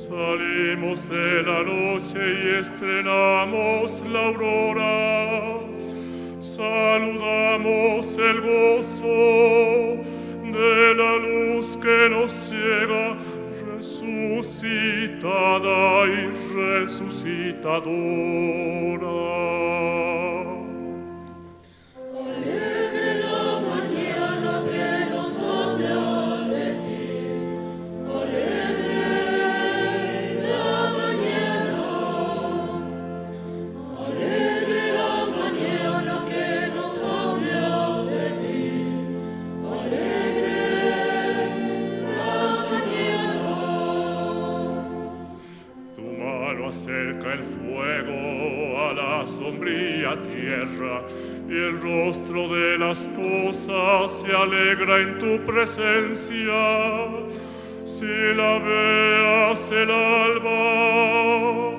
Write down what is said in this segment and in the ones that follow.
Salimos de la noche y estrenamos la aurora. Saludamos el gozo de la luz que nos llega, resucitada y resucitadora. Acerca el fuego a la sombría tierra, y el rostro de las cosas se alegra en tu presencia. Si la veas el alba,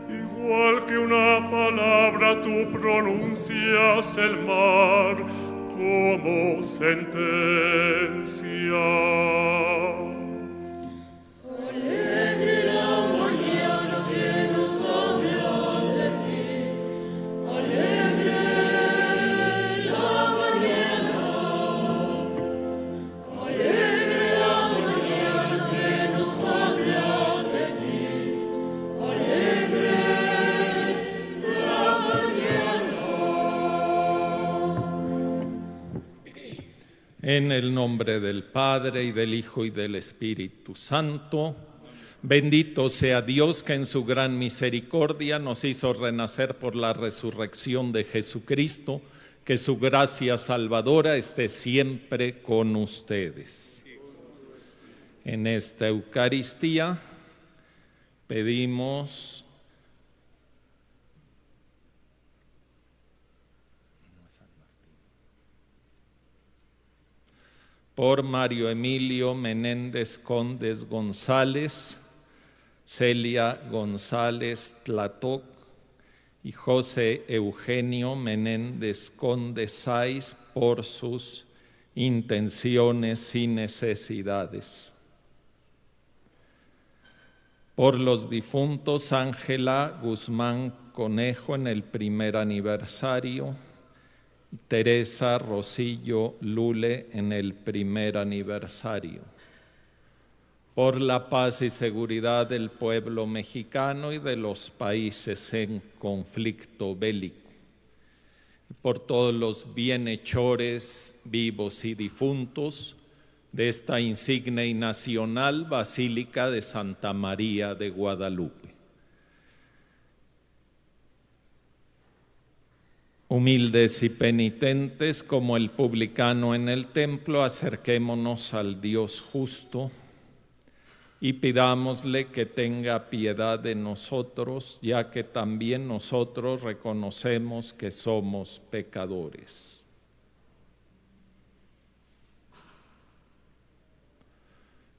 igual que una palabra tú pronuncias el mar como sentencia. En el nombre del Padre, y del Hijo, y del Espíritu Santo. Bendito sea Dios, que en su gran misericordia nos hizo renacer por la resurrección de Jesucristo. Que su gracia salvadora esté siempre con ustedes. En esta Eucaristía pedimos por Mario Emilio Menéndez Condes González, Celia González Tlatoc y José Eugenio Menéndez Condes Sáiz, por sus intenciones y necesidades. Por los difuntos Ángela Guzmán Conejo en el primer aniversario, Teresa Rosillo Lule en el primer aniversario. Por la paz y seguridad del pueblo mexicano y de los países en conflicto bélico. Por todos los bienhechores vivos y difuntos de esta insigne y nacional Basílica de Santa María de Guadalupe. Humildes y penitentes como el publicano en el templo, acerquémonos al Dios justo y pidámosle que tenga piedad de nosotros, ya que también nosotros reconocemos que somos pecadores.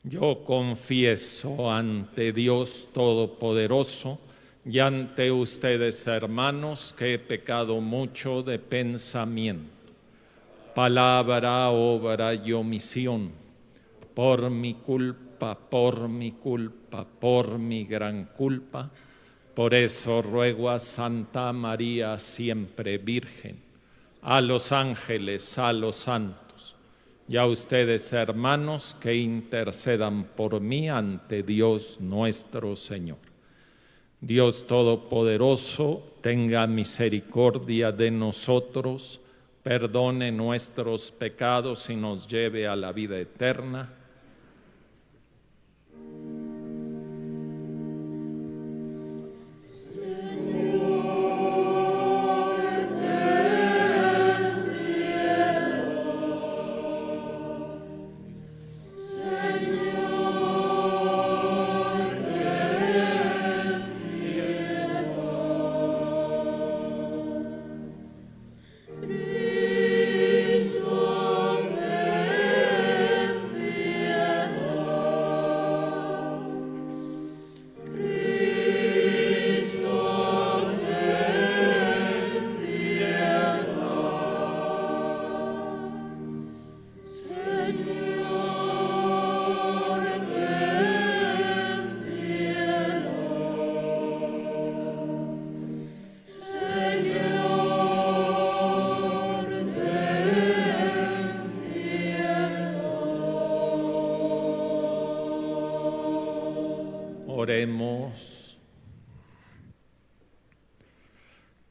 Yo confieso ante Dios Todopoderoso y ante ustedes, hermanos, que he pecado mucho de pensamiento, palabra, obra y omisión, por mi culpa, por mi gran culpa. Por eso ruego a Santa María, siempre Virgen, a los ángeles, a los santos, y a ustedes, hermanos, que intercedan por mí ante Dios nuestro Señor. Dios Todopoderoso, tenga misericordia de nosotros, perdone nuestros pecados y nos lleve a la vida eterna. Oremos.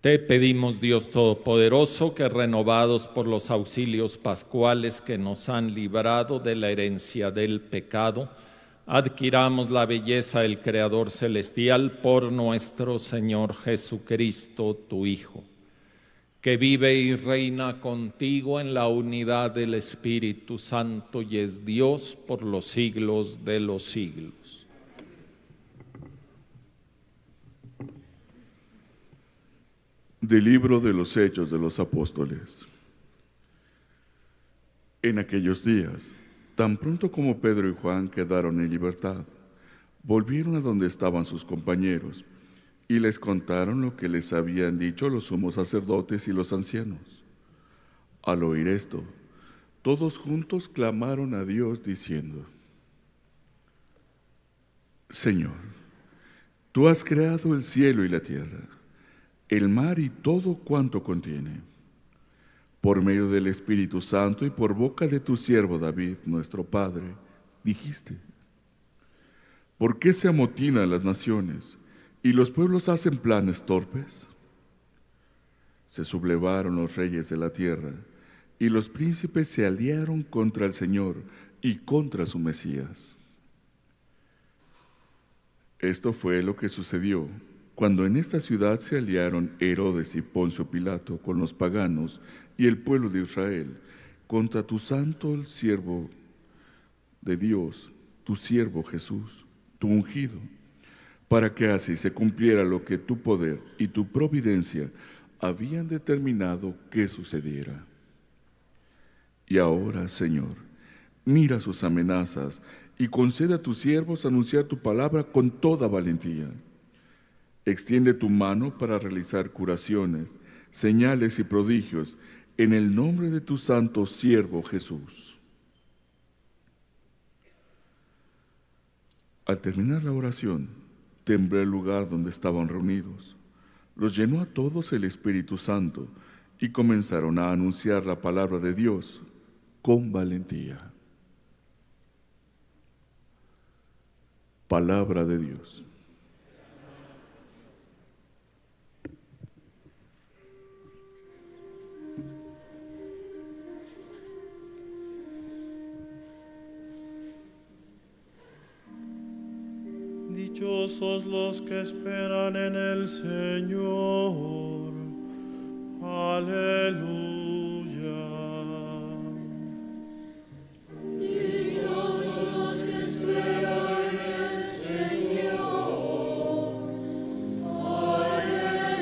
Te pedimos, Dios Todopoderoso, que renovados por los auxilios pascuales que nos han librado de la herencia del pecado, adquiramos la belleza del Creador Celestial por nuestro Señor Jesucristo, tu Hijo, que vive y reina contigo en la unidad del Espíritu Santo y es Dios por los siglos de los siglos. Del libro de los Hechos de los Apóstoles. En aquellos días, tan pronto como Pedro y Juan quedaron en libertad, volvieron a donde estaban sus compañeros y les contaron lo que les habían dicho los sumos sacerdotes y los ancianos. Al oír esto, todos juntos clamaron a Dios diciendo: Señor, tú has creado el cielo y la tierra, el mar y todo cuanto contiene. Por medio del Espíritu Santo y por boca de tu siervo David, nuestro Padre, dijiste: ¿por qué se amotinan las naciones y los pueblos hacen planes torpes? Se sublevaron los reyes de la tierra y los príncipes se aliaron contra el Señor y contra su Mesías. Esto fue lo que sucedió cuando en esta ciudad se aliaron Herodes y Poncio Pilato con los paganos y el pueblo de Israel contra tu santo, el siervo de Dios, tu siervo Jesús, tu ungido, para que así se cumpliera lo que tu poder y tu providencia habían determinado que sucediera. Y ahora, Señor, mira sus amenazas y concede a tus siervos anunciar tu palabra con toda valentía. Extiende tu mano para realizar curaciones, señales y prodigios en el nombre de tu santo siervo Jesús. Al terminar la oración, tembló el lugar donde estaban reunidos. Los llenó a todos el Espíritu Santo y comenzaron a anunciar la palabra de Dios con valentía. Palabra de Dios. Dichosos los que esperan en el Señor. Aleluya. Dichosos los que esperan en el Señor. Aleluya.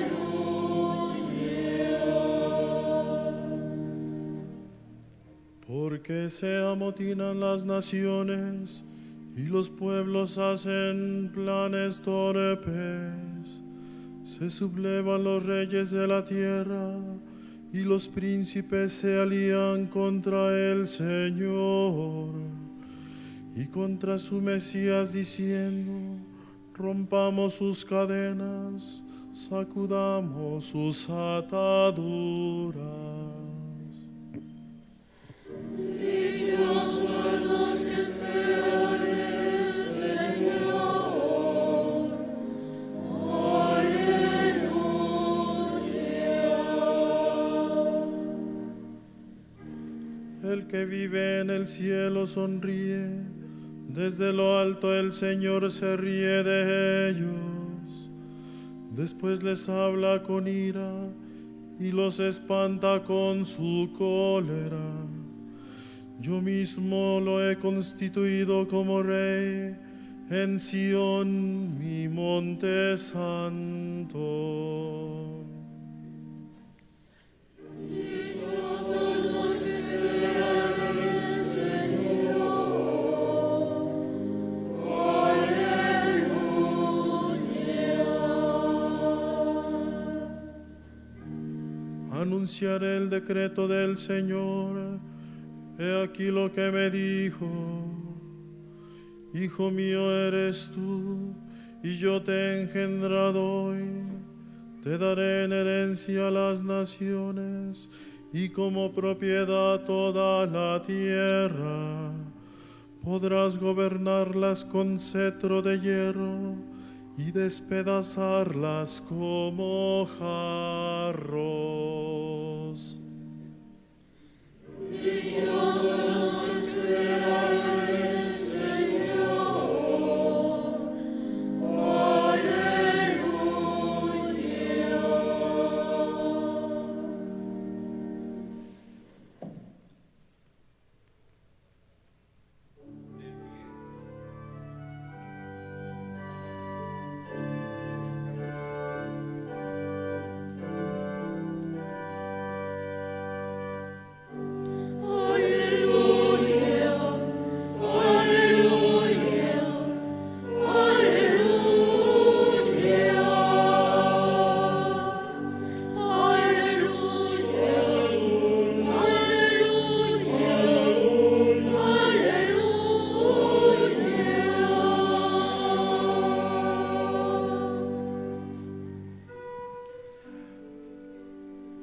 Porque se amotinan las naciones y los pueblos hacen planes torpes. Se sublevan los reyes de la tierra y los príncipes se alían contra el Señor y contra su Mesías diciendo: rompamos sus cadenas, sacudamos sus ataduras. Dichosos los que esperan en el Señor. Aleluya. El que vive en el cielo sonríe, desde lo alto el Señor se ríe de ellos. Después les habla con ira y los espanta con su cólera. Yo mismo lo he constituido como rey en Sión, mi monte santo. Dichosos los que esperan en el Señor. Aleluya. Anunciaré el decreto del Señor. He aquí lo que me dijo: Hijo mío eres tú, y yo te he engendrado hoy. Te daré en herencia las naciones, y como propiedad toda la tierra. Podrás gobernarlas con cetro de hierro y despedazarlas como jarros.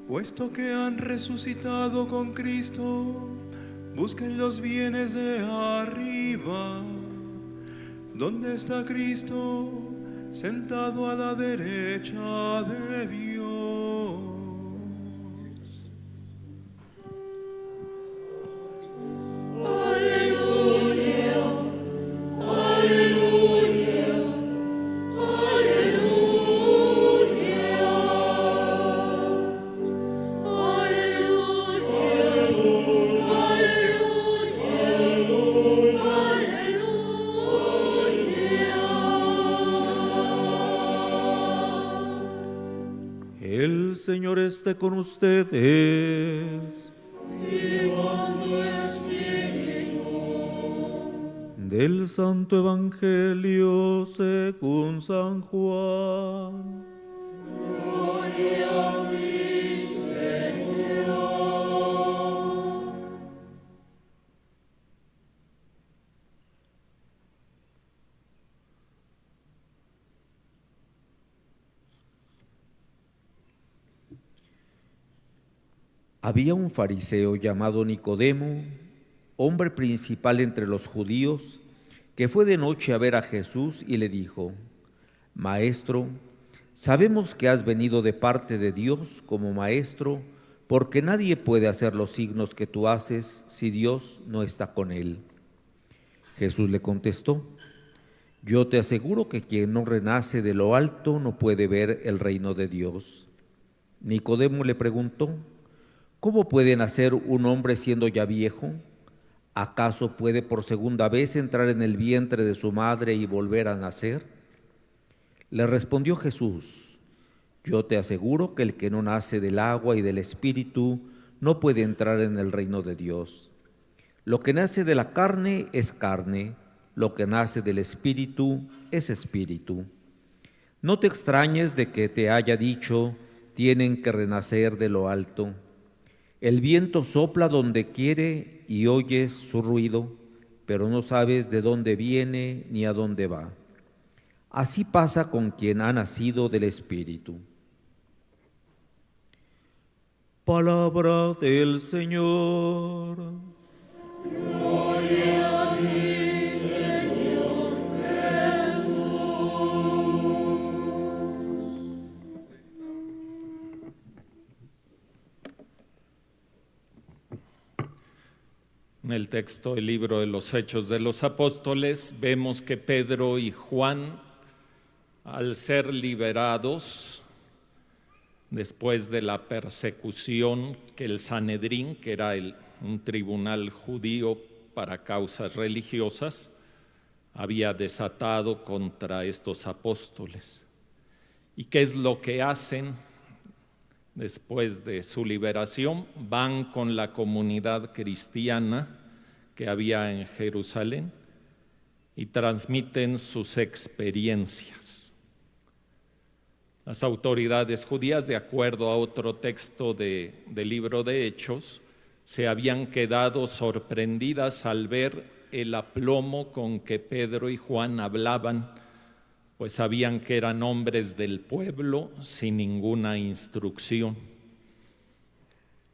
Puesto que han resucitado con Cristo, busquen los bienes de arriba, donde está Cristo, sentado a la derecha de Dios. El Señor esté con ustedes. Y con tu espíritu. Del Santo Evangelio según San Juan. Gloria a ti, Señor. Había un fariseo llamado Nicodemo, hombre principal entre los judíos, que fue de noche a ver a Jesús y le dijo: Maestro, sabemos que has venido de parte de Dios como maestro, porque nadie puede hacer los signos que tú haces si Dios no está con él. Jesús le contestó: Yo te aseguro que quien no renace de lo alto no puede ver el reino de Dios. Nicodemo le preguntó: ¿Cómo puede nacer un hombre siendo ya viejo? ¿Acaso puede por segunda vez entrar en el vientre de su madre y volver a nacer? Le respondió Jesús: Yo te aseguro que el que no nace del agua y del Espíritu no puede entrar en el reino de Dios. Lo que nace de la carne es carne, lo que nace del Espíritu es espíritu. No te extrañes de que te haya dicho: tienen que renacer de lo alto. El viento sopla donde quiere y oyes su ruido, pero no sabes de dónde viene ni a dónde va. Así pasa con quien ha nacido del Espíritu. Palabra del Señor. Gloria a ti, Señor Jesús. En el texto del libro de los Hechos de los Apóstoles vemos que Pedro y Juan, al ser liberados después de la persecución que el Sanedrín, que era un tribunal judío para causas religiosas, había desatado contra estos apóstoles. ¿Y qué es lo que hacen? Después de su liberación, van con la comunidad cristiana que había en Jerusalén y transmiten sus experiencias. Las autoridades judías, de acuerdo a otro texto del libro de Hechos, se habían quedado sorprendidas al ver el aplomo con que Pedro y Juan hablaban, pues sabían que eran hombres del pueblo sin ninguna instrucción.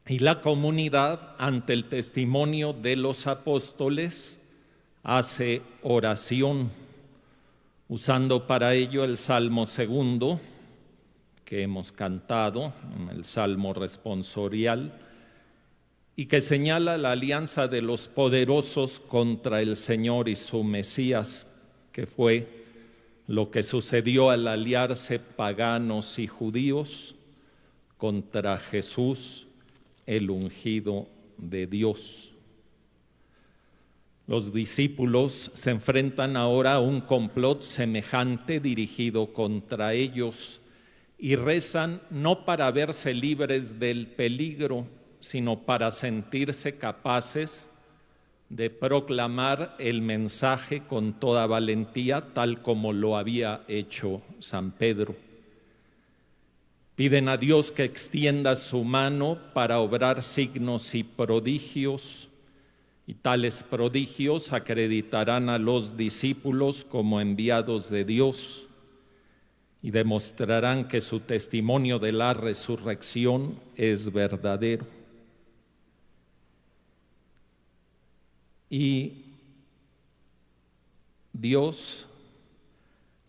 Y la comunidad, ante el testimonio de los apóstoles, hace oración usando para ello el Salmo 2 que hemos cantado, el Salmo responsorial, y que señala la alianza de los poderosos contra el Señor y su Mesías, que fue lo que sucedió al aliarse paganos y judíos contra Jesús, el ungido de Dios. Los discípulos se enfrentan ahora a un complot semejante dirigido contra ellos y rezan no para verse libres del peligro, sino para sentirse capaces de proclamar el mensaje con toda valentía, tal como lo había hecho San Pedro. Piden a Dios que extienda su mano para obrar signos y prodigios, y tales prodigios acreditarán a los discípulos como enviados de Dios y demostrarán que su testimonio de la resurrección es verdadero. Y Dios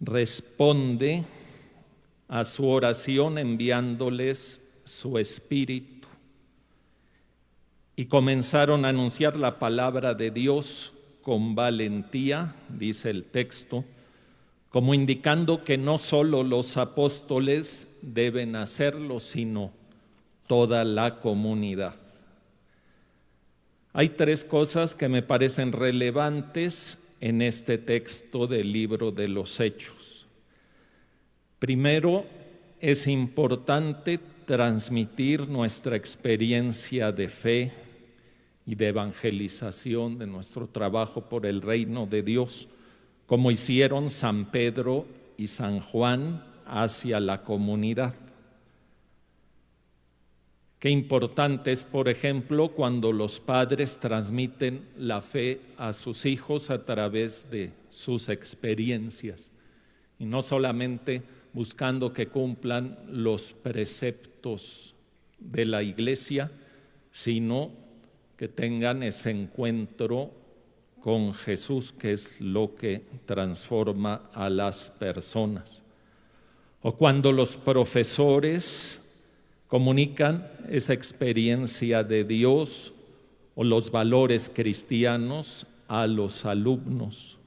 responde a su oración enviándoles su Espíritu. Y comenzaron a anunciar la palabra de Dios con valentía, dice el texto, como indicando que no solo los apóstoles deben hacerlo, sino toda la comunidad. Hay 3 cosas que me parecen relevantes en este texto del libro de los Hechos. Primero, es importante transmitir nuestra experiencia de fe y de evangelización de nuestro trabajo por el reino de Dios, como hicieron San Pedro y San Juan hacia la comunidad. Qué importante es, por ejemplo, cuando los padres transmiten la fe a sus hijos a través de sus experiencias, y no solamente buscando que cumplan los preceptos de la Iglesia, sino que tengan ese encuentro con Jesús, que es lo que transforma a las personas. O cuando los profesores comunican esa experiencia de Dios o los valores cristianos a los alumnos.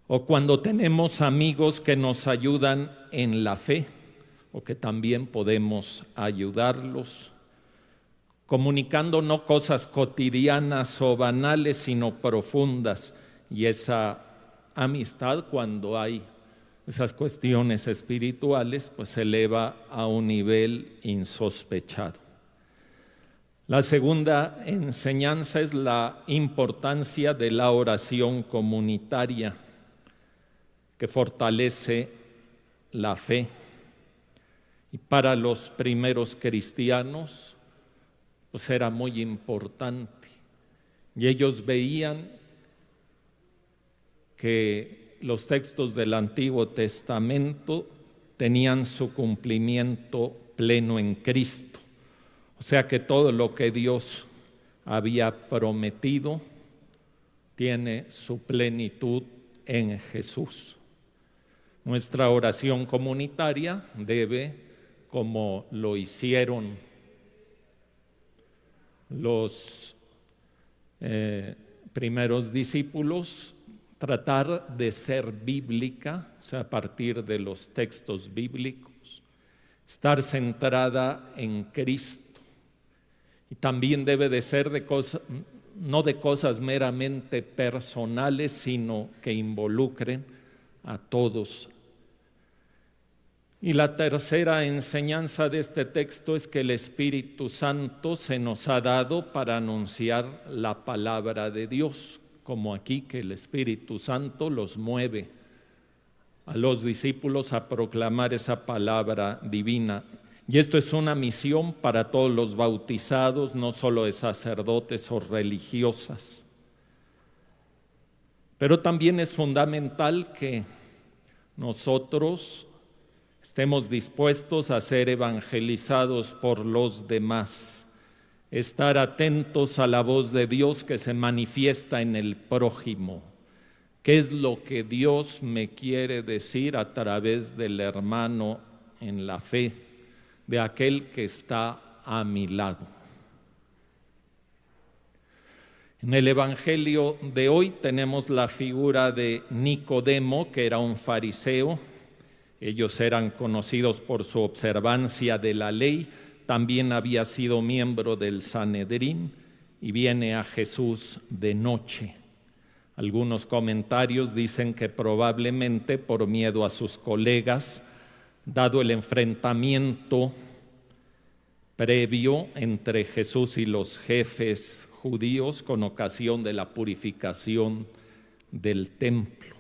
O cuando tenemos amigos que nos ayudan en la fe o que también podemos ayudarlos, comunicando no cosas cotidianas o banales, sino profundas. Y esa amistad, cuando hay esas cuestiones espirituales, pues se eleva a un nivel insospechado. La segunda enseñanza es la importancia de la oración comunitaria, que fortalece la fe. Y para los primeros cristianos, pues era muy importante. Y ellos veían que los textos del Antiguo Testamento tenían su cumplimiento pleno en Cristo. O sea que todo lo que Dios había prometido tiene su plenitud en Jesús. Nuestra oración comunitaria debe, como lo hicieron los primeros discípulos, tratar de ser bíblica, o sea, a partir de los textos bíblicos, estar centrada en Cristo. Y también debe de ser no de cosas meramente personales, sino que involucren a todos. Y la tercera enseñanza de este texto es que el Espíritu Santo se nos ha dado para anunciar la palabra de Dios, como aquí que el Espíritu Santo los mueve a los discípulos a proclamar esa palabra divina. Y esto es una misión para todos los bautizados, no solo de sacerdotes o religiosas. Pero también es fundamental que nosotros estemos dispuestos a ser evangelizados por los demás, estar atentos a la voz de Dios que se manifiesta en el prójimo, ¿Qué es lo que Dios me quiere decir a través del hermano en la fe, de aquel que está a mi lado? En el Evangelio de hoy tenemos la figura de Nicodemo, que era un fariseo. Ellos eran conocidos por su observancia de la ley, también había sido miembro del Sanedrín y viene a Jesús de noche. Algunos comentarios dicen que probablemente por miedo a sus colegas, dado el enfrentamiento previo entre Jesús y los jefes judíos con ocasión de la purificación del templo.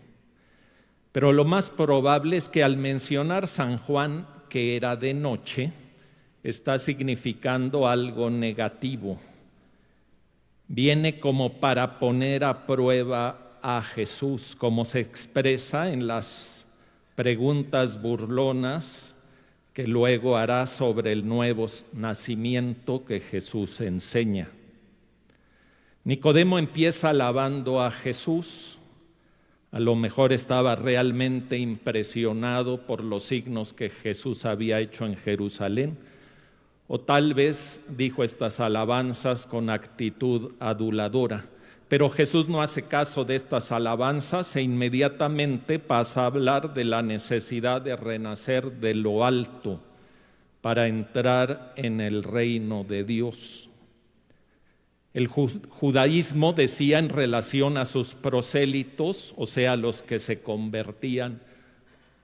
Pero lo más probable es que al mencionar San Juan que era de noche, está significando algo negativo. Viene como para poner a prueba a Jesús, como se expresa en las preguntas burlonas que luego hará sobre el nuevo nacimiento que Jesús enseña. Nicodemo empieza alabando a Jesús. A lo mejor estaba realmente impresionado por los signos que Jesús había hecho en Jerusalén, o tal vez dijo estas alabanzas con actitud aduladora. Pero Jesús no hace caso de estas alabanzas e inmediatamente pasa a hablar de la necesidad de renacer de lo alto para entrar en el reino de Dios. El judaísmo decía en relación a sus prosélitos, o sea, los que se convertían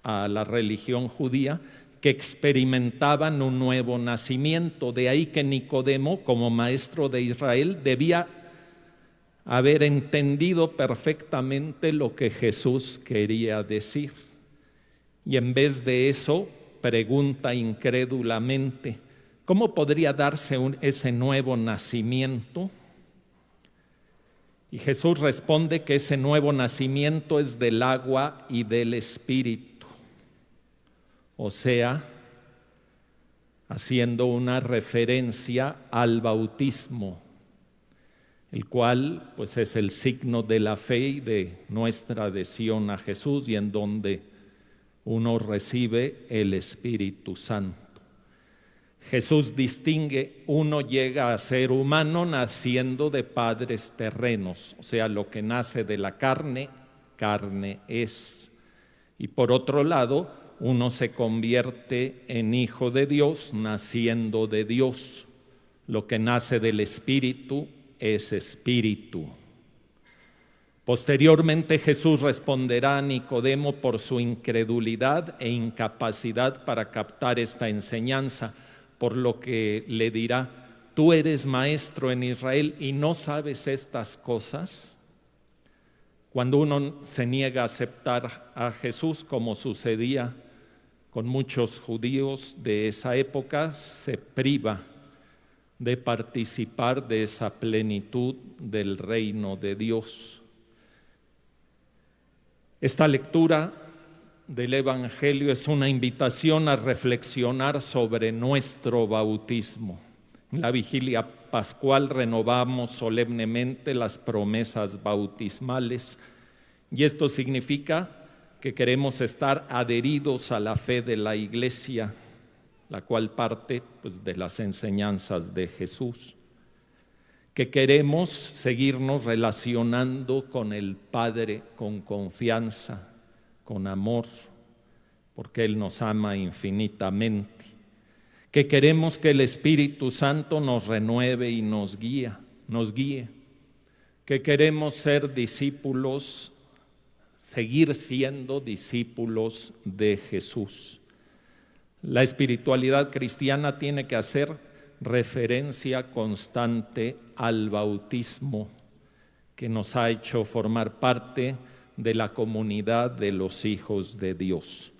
a la religión judía, que experimentaban un nuevo nacimiento. De ahí que Nicodemo, como maestro de Israel, debía haber entendido perfectamente lo que Jesús quería decir. Y en vez de eso, pregunta incrédulamente, ¿cómo podría darse ese nuevo nacimiento? Y Jesús responde que ese nuevo nacimiento es del agua y del Espíritu. O sea, haciendo una referencia al bautismo, el cual pues es el signo de la fe y de nuestra adhesión a Jesús y en donde uno recibe el Espíritu Santo. Jesús distingue, uno llega a ser humano naciendo de padres terrenos, o sea, lo que nace de la carne, carne es. Y por otro lado, uno se convierte en hijo de Dios naciendo de Dios. Lo que nace del Espíritu es espíritu. Posteriormente Jesús responderá a Nicodemo por su incredulidad e incapacidad para captar esta enseñanza, por lo que le dirá, ¿tú eres maestro en Israel y no sabes estas cosas? Cuando uno se niega a aceptar a Jesús, como sucedía con muchos judíos de esa época, se priva de participar de esa plenitud del reino de Dios. Esta lectura del Evangelio es una invitación a reflexionar sobre nuestro bautismo. En la vigilia pascual renovamos solemnemente las promesas bautismales y esto significa que queremos estar adheridos a la fe de la Iglesia, la cual parte pues, de las enseñanzas de Jesús, que queremos seguirnos relacionando con el Padre con confianza, con amor, porque Él nos ama infinitamente, que queremos que el Espíritu Santo nos renueve y nos guíe, que queremos ser discípulos, seguir siendo discípulos de Jesús. La espiritualidad cristiana tiene que hacer referencia constante al bautismo que nos ha hecho formar parte de la comunidad de los hijos de Dios.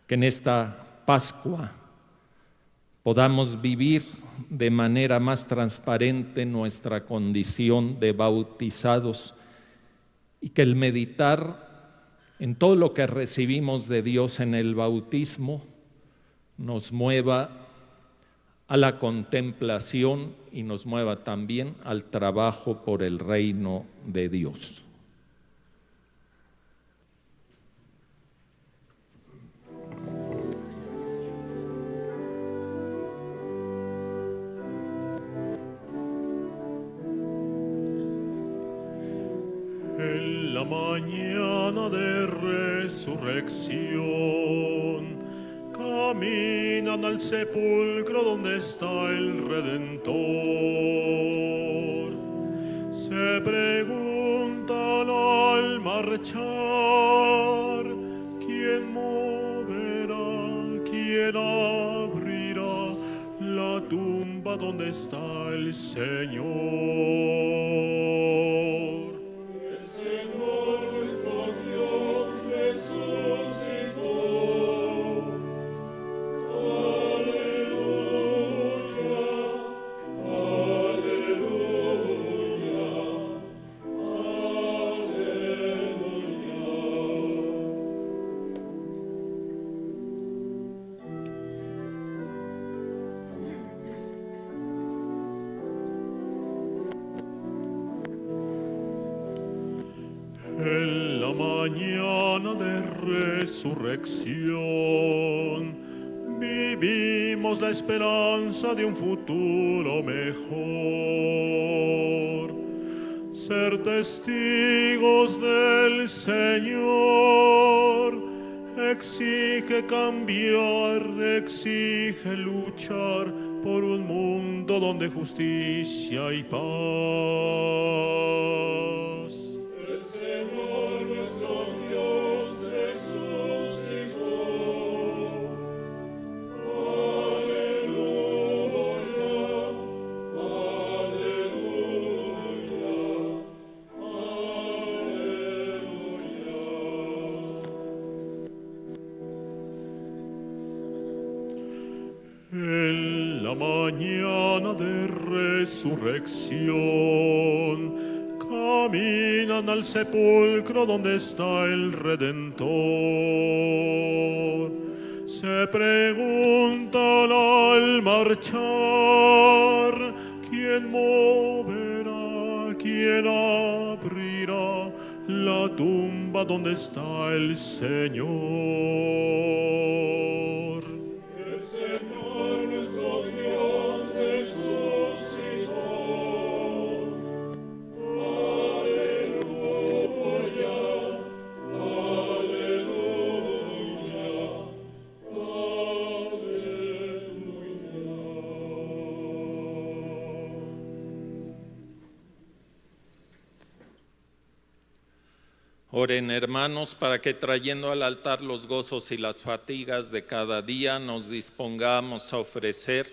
Que en esta Pascua podamos vivir de manera más transparente nuestra condición de bautizados y que el meditar en todo lo que recibimos de Dios en el bautismo nos mueva a la contemplación y nos mueva también al trabajo por el reino de Dios. la mañana de resurrección, caminan al sepulcro donde está el Redentor. Se preguntan al marchar, ¿quién moverá, quién abrirá la tumba donde está el Señor? El Señor nuestro Dios resucitó. En la mañana de resurrección vivimos la esperanza de un futuro mejor. Ser testigos del Señor exige cambiar, exige luchar por un mundo donde justicia y paz. El Señor nuestro Dios resucitó. Aleluya, aleluya, aleluya. En la mañana de resurrección caminan al sepulcro donde está el Redentor. Se preguntan al marchar, ¿quién moverá, quién abrirá la tumba donde está el Señor? El Señor nuestro Dios resucitó. Oren, hermanos, para que trayendo al altar los gozos y las fatigas de cada día nos dispongamos a ofrecer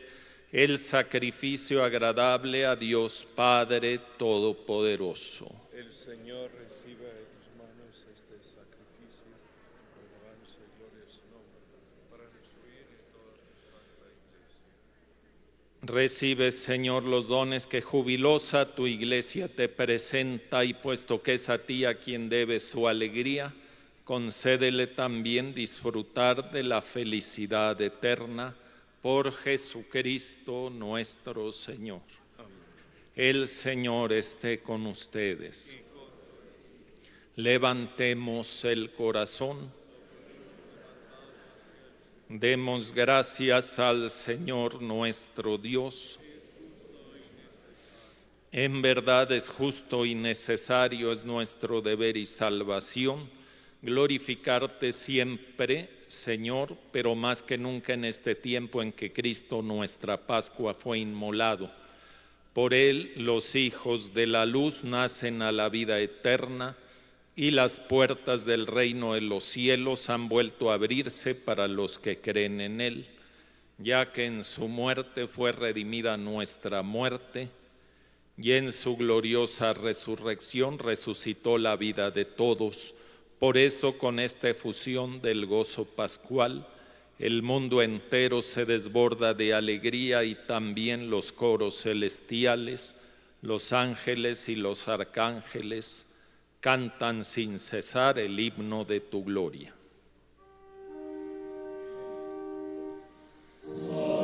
el sacrificio agradable a Dios Padre Todopoderoso. El Señor reciba de tus manos este sacrificio, por alabanza y gloria de su nombre, para nuestro bien y toda tu santa iglesia. Recibe, Señor, los dones que jubilosa tu iglesia te presenta, y puesto que es a ti a quien debe su alegría, concédele también disfrutar de la felicidad eterna por Jesucristo nuestro Señor. Amén. El Señor esté con ustedes. Levantemos el corazón. Demos gracias al Señor nuestro Dios. En verdad es justo y necesario, es nuestro deber y salvación, glorificarte siempre, Señor, pero más que nunca en este tiempo en que Cristo nuestra Pascua fue inmolado. Por él los hijos de la luz nacen a la vida eterna, y las puertas del reino de los cielos han vuelto a abrirse para los que creen en él, ya que en su muerte fue redimida nuestra muerte, y en su gloriosa resurrección resucitó la vida de todos. Por eso, con esta efusión del gozo pascual, el mundo entero se desborda de alegría, y también los coros celestiales, los ángeles y los arcángeles cantan sin cesar el himno de tu gloria. Gloria.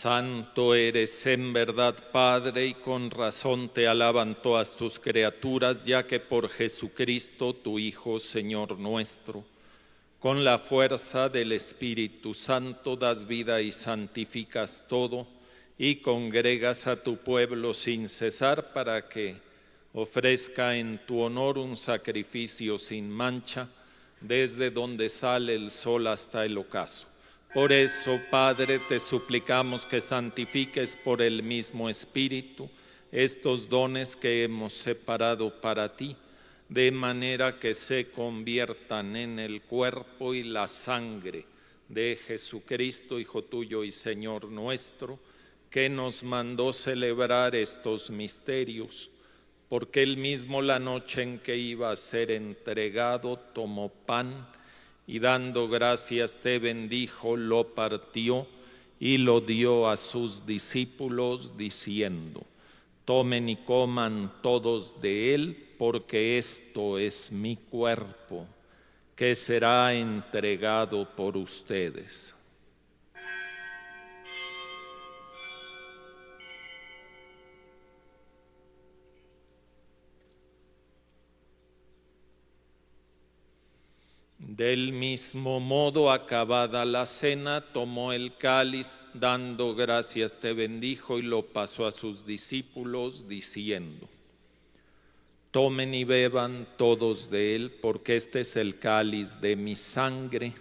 Santo eres en verdad, Padre, y con razón te alaban todas tus criaturas, ya que por Jesucristo, tu Hijo, Señor nuestro, con la fuerza del Espíritu Santo das vida y santificas todo, y congregas a tu pueblo sin cesar para que ofrezca en tu honor un sacrificio sin mancha, desde donde sale el sol hasta el ocaso. Por eso, Padre, te suplicamos que santifiques por el mismo Espíritu estos dones que hemos separado para ti, de manera que se conviertan en el cuerpo y la sangre de Jesucristo, Hijo tuyo y Señor nuestro, que nos mandó celebrar estos misterios, porque él mismo la noche en que iba a ser entregado tomó pan y dando gracias te bendijo, lo partió y lo dio a sus discípulos diciendo: tomen y coman todos de él, porque esto es mi cuerpo, que será entregado por ustedes. Del mismo modo, acabada la cena, tomó el cáliz, dando gracias te bendijo y lo pasó a sus discípulos, diciendo: tomen y beban todos de él, porque este es el cáliz de mi sangre,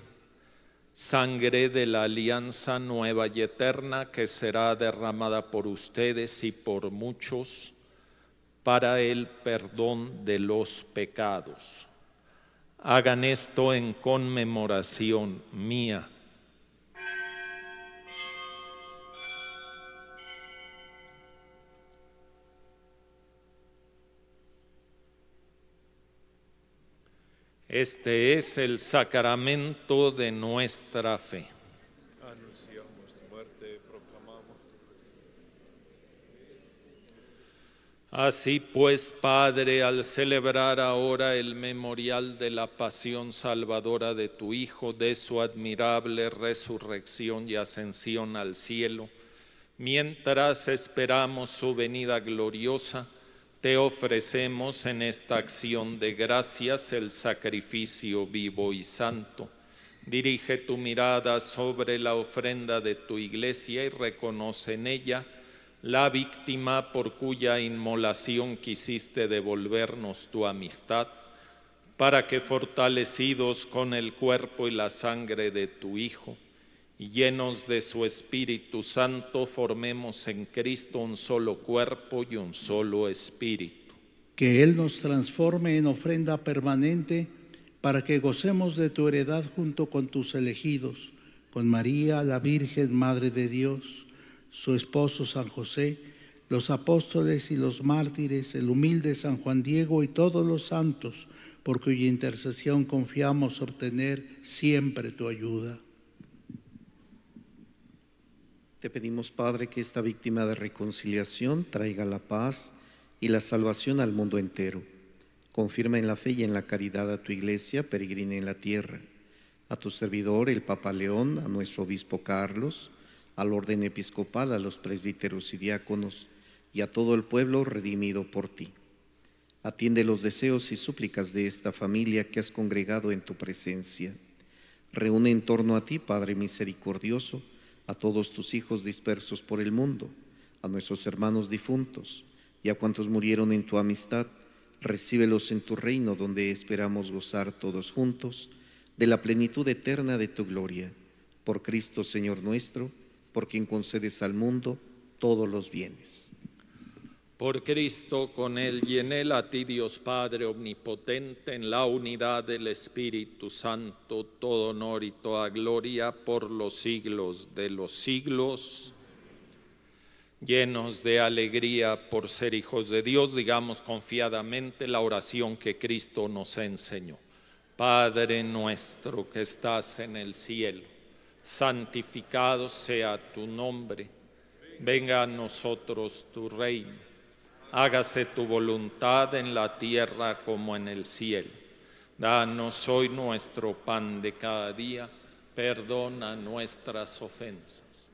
sangre de la alianza nueva y eterna, que será derramada por ustedes y por muchos para el perdón de los pecados. Hagan esto en conmemoración mía. Este es el sacramento de nuestra fe. Anunciamos tu muerte, proclamamos tu Así pues, Padre, al celebrar ahora el memorial de la pasión salvadora de tu Hijo, de su admirable resurrección y ascensión al cielo, mientras esperamos su venida gloriosa, te ofrecemos en esta acción de gracias el sacrificio vivo y santo. Dirige tu mirada sobre la ofrenda de tu Iglesia y reconoce en ella la víctima por cuya inmolación quisiste devolvernos tu amistad, para que fortalecidos con el cuerpo y la sangre de tu Hijo, y llenos de su Espíritu Santo, formemos en Cristo un solo cuerpo y un solo espíritu. Que Él nos transforme en ofrenda permanente para que gocemos de tu heredad junto con tus elegidos, con María, la Virgen Madre de Dios, su esposo San José, los apóstoles y los mártires, el humilde San Juan Diego y todos los santos, por cuya intercesión confiamos obtener siempre tu ayuda. Te pedimos, Padre, que esta víctima de reconciliación traiga la paz y la salvación al mundo entero. Confirma en la fe y en la caridad a tu Iglesia peregrina en la tierra, a tu servidor, el Papa León, a nuestro obispo Carlos, al orden episcopal, a los presbíteros y diáconos, y a todo el pueblo redimido por ti. Atiende los deseos y súplicas de esta familia que has congregado en tu presencia. Reúne en torno a ti, Padre misericordioso, a todos tus hijos dispersos por el mundo, a nuestros hermanos difuntos y a cuantos murieron en tu amistad. Recíbelos en tu reino, donde esperamos gozar todos juntos de la plenitud eterna de tu gloria. Por Cristo, Señor nuestro, por quien concedes al mundo todos los bienes. Por Cristo, con Él y en Él, a ti, Dios Padre omnipotente, en la unidad del Espíritu Santo, todo honor y toda gloria por los siglos de los siglos. Llenos de alegría por ser hijos de Dios, digamos confiadamente la oración que Cristo nos enseñó. Padre nuestro que estás en el cielo, santificado sea tu nombre, venga a nosotros tu reino, hágase tu voluntad en la tierra como en el cielo. Danos hoy nuestro pan de cada día, perdona nuestras ofensas,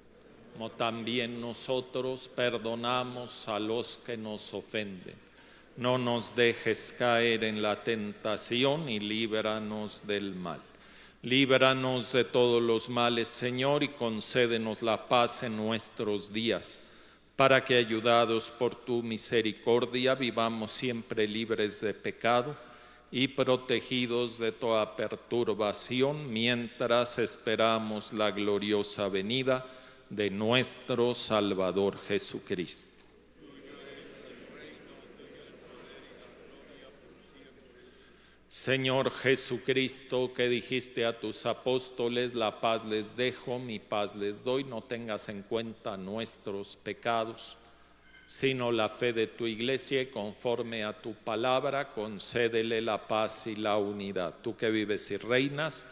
como también nosotros perdonamos a los que nos ofenden. No nos dejes caer en la tentación y líbranos del mal. Líbranos de todos los males, Señor, y concédenos la paz en nuestros días, para que, ayudados por tu misericordia, vivamos siempre libres de pecado y protegidos de toda perturbación, mientras esperamos la gloriosa venida de nuestro Salvador Jesucristo. Señor Jesucristo, que dijiste a tus apóstoles, la paz les dejo, mi paz les doy, no tengas en cuenta nuestros pecados, sino la fe de tu iglesia, y conforme a tu palabra, concédele la paz y la unidad. Tú que vives y reinas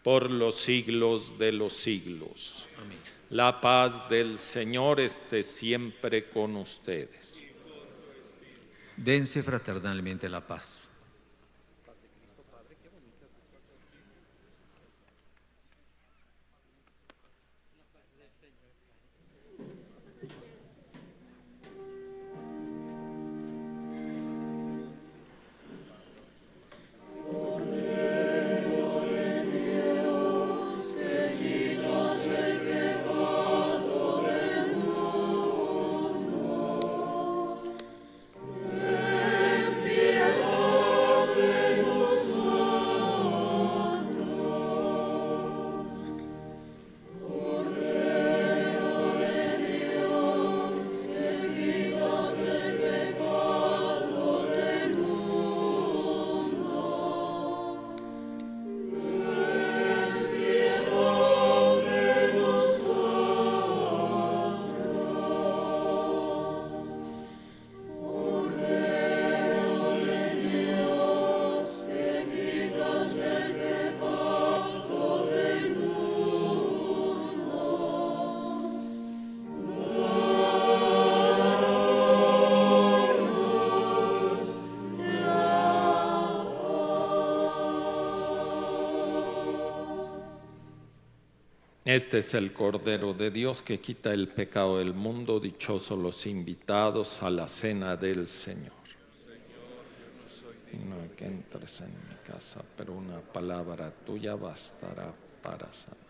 por los siglos de los siglos. Amén. La paz del Señor esté siempre con ustedes. Dense fraternalmente la paz. Este es el Cordero de Dios que quita el pecado del mundo. Dichosos los invitados a la cena del Señor. No que entres en mi casa, pero una palabra tuya bastará para sanar.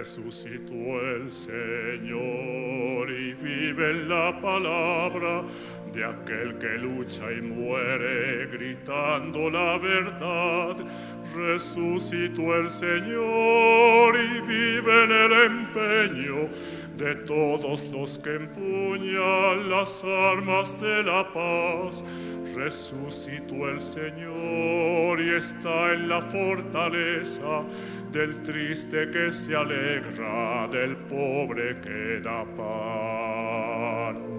Resucitó el Señor y vive en la palabra de aquel que lucha y muere gritando la verdad. Resucitó el Señor y vive en el empeño de todos los que empuñan las armas de la paz. Resucitó el Señor y está en la fortaleza del triste que se alegra, del pobre que da pan.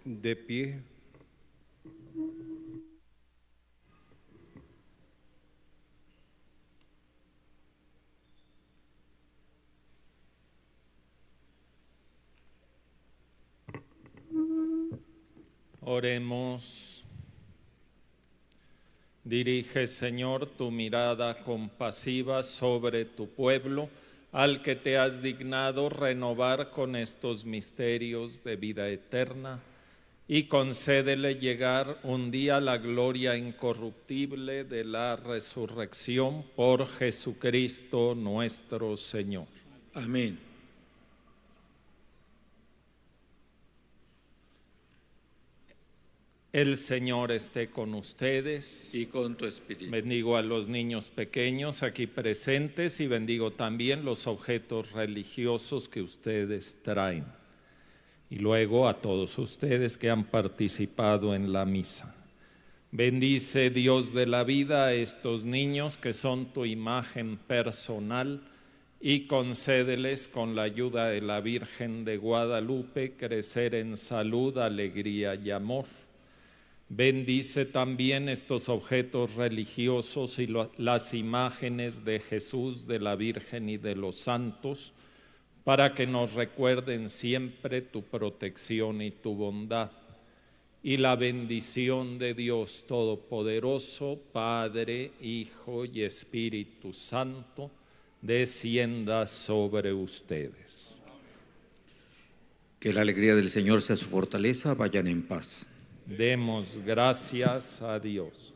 De pie. Oremos. Dirige, Señor, tu mirada compasiva sobre tu pueblo, al que te has dignado renovar con estos misterios de vida eterna, y concédele llegar un día a la gloria incorruptible de la resurrección por Jesucristo nuestro Señor. Amén. El Señor esté con ustedes. Y con tu espíritu. Bendigo a los niños pequeños aquí presentes y bendigo también los objetos religiosos que ustedes traen. Y luego a todos ustedes que han participado en la misa. Bendice, Dios de la vida, a estos niños que son tu imagen personal y concédeles con la ayuda de la Virgen de Guadalupe crecer en salud, alegría y amor. Bendice también estos objetos religiosos y las imágenes de Jesús, de la Virgen y de los santos, para que nos recuerden siempre tu protección y tu bondad. Y la bendición de Dios Todopoderoso, Padre, Hijo y Espíritu Santo, descienda sobre ustedes. Que la alegría del Señor sea su fortaleza, vayan en paz. Demos gracias a Dios.